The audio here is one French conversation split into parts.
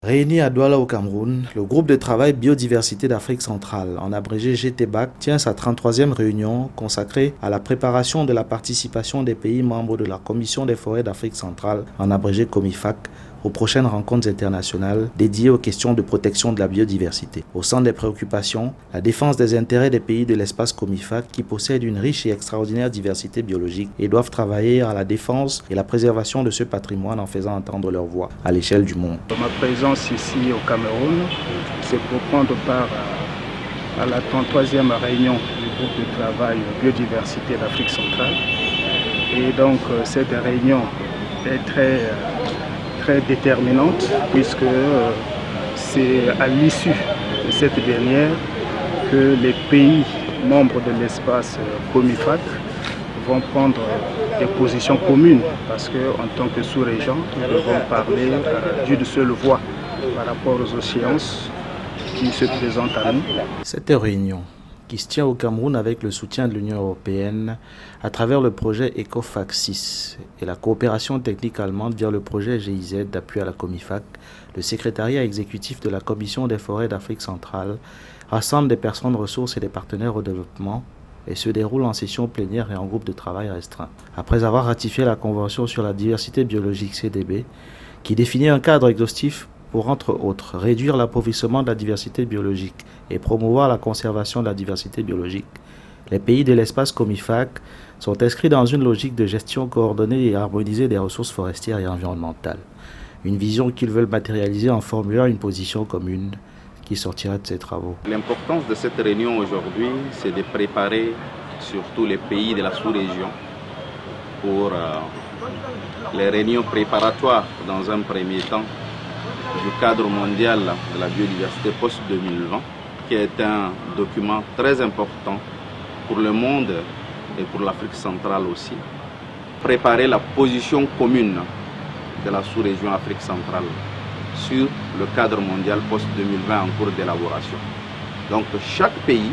Réuni à Douala au Cameroun, le groupe de travail Biodiversité d'Afrique centrale, en abrégé GTBAC, tient sa 33e réunion consacrée à la préparation de la participation des pays membres de la Commission des forêts d'Afrique centrale, en abrégé COMIFAC, aux prochaines rencontres internationales dédiées aux questions de protection de la biodiversité. Au centre des préoccupations, la défense des intérêts des pays de l'espace COMIFAC qui possèdent une riche et extraordinaire diversité biologique et doivent travailler à la défense et la préservation de ce patrimoine en faisant entendre leur voix à l'échelle du monde. Ma présence ici au Cameroun, c'est pour prendre part à la 33e réunion du groupe de travail Biodiversité d'Afrique centrale. Et donc cette réunion est très déterminante puisque c'est à l'issue de cette dernière que les pays membres de l'espace COMIFAC vont prendre des positions communes parce qu'en tant que sous-région, nous devons parler d'une seule voix par rapport aux échéances qui se présentent à nous. Cette réunion qui se tient au Cameroun avec le soutien de l'Union européenne à travers le projet ECOFAC 6 et la coopération technique allemande via le projet GIZ d'appui à la COMIFAC, le secrétariat exécutif de la Commission des forêts d'Afrique centrale rassemble des personnes ressources et des partenaires au développement et se déroule en session plénière et en groupe de travail restreint. Après avoir ratifié la Convention sur la diversité biologique CDB, qui définit un cadre exhaustif pour, entre autres, réduire l'appauvrissement de la diversité biologique et promouvoir la conservation de la diversité biologique, les pays de l'espace COMIFAC sont inscrits dans une logique de gestion coordonnée et harmonisée des ressources forestières et environnementales. Une vision qu'ils veulent matérialiser en formulant une position commune qui sortira de ces travaux. L'importance de cette réunion aujourd'hui, c'est de préparer surtout les pays de la sous-région pour les réunions préparatoires dans un premier temps du cadre mondial de la biodiversité post-2020, qui est un document très important pour le monde et pour l'Afrique centrale aussi. Préparer la position commune de la sous-région Afrique centrale sur le cadre mondial post-2020 en cours d'élaboration. Donc chaque pays,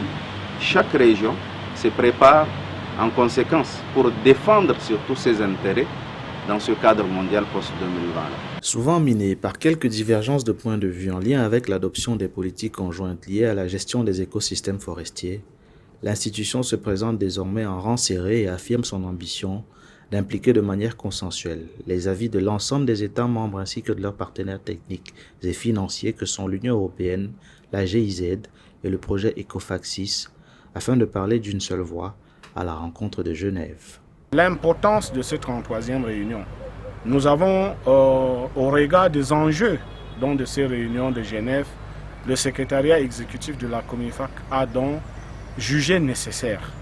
chaque région se prépare en conséquence pour défendre surtout ses intérêts dans ce cadre mondial post-2020. Souvent miné par quelques divergences de points de vue en lien avec l'adoption des politiques conjointes liées à la gestion des écosystèmes forestiers, l'institution se présente désormais en rang serré et affirme son ambition d'impliquer de manière consensuelle les avis de l'ensemble des États membres ainsi que de leurs partenaires techniques et financiers que sont l'Union européenne, la GIZ et le projet ECOFAC 6 afin de parler d'une seule voix à la rencontre de Genève. L'importance de cette 33e réunion. Nous avons, au regard des enjeux de ces réunions de Genève, le secrétariat exécutif de la COMIFAC a donc jugé nécessaire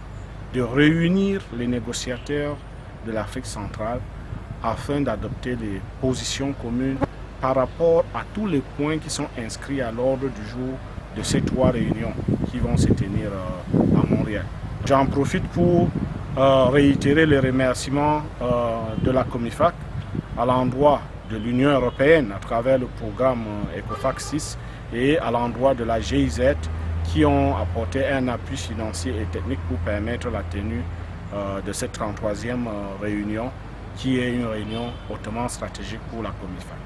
de réunir les négociateurs de l'Afrique centrale afin d'adopter des positions communes par rapport à tous les points qui sont inscrits à l'ordre du jour de ces 3 réunions qui vont se tenir à Montréal. J'en profite pour réitérer les remerciements de la COMIFAC à l'endroit de l'Union européenne à travers le programme ECOFAC 6 et à l'endroit de la GIZ qui ont apporté un appui financier et technique pour permettre la tenue de cette 33e réunion qui est une réunion hautement stratégique pour la COMIFAC.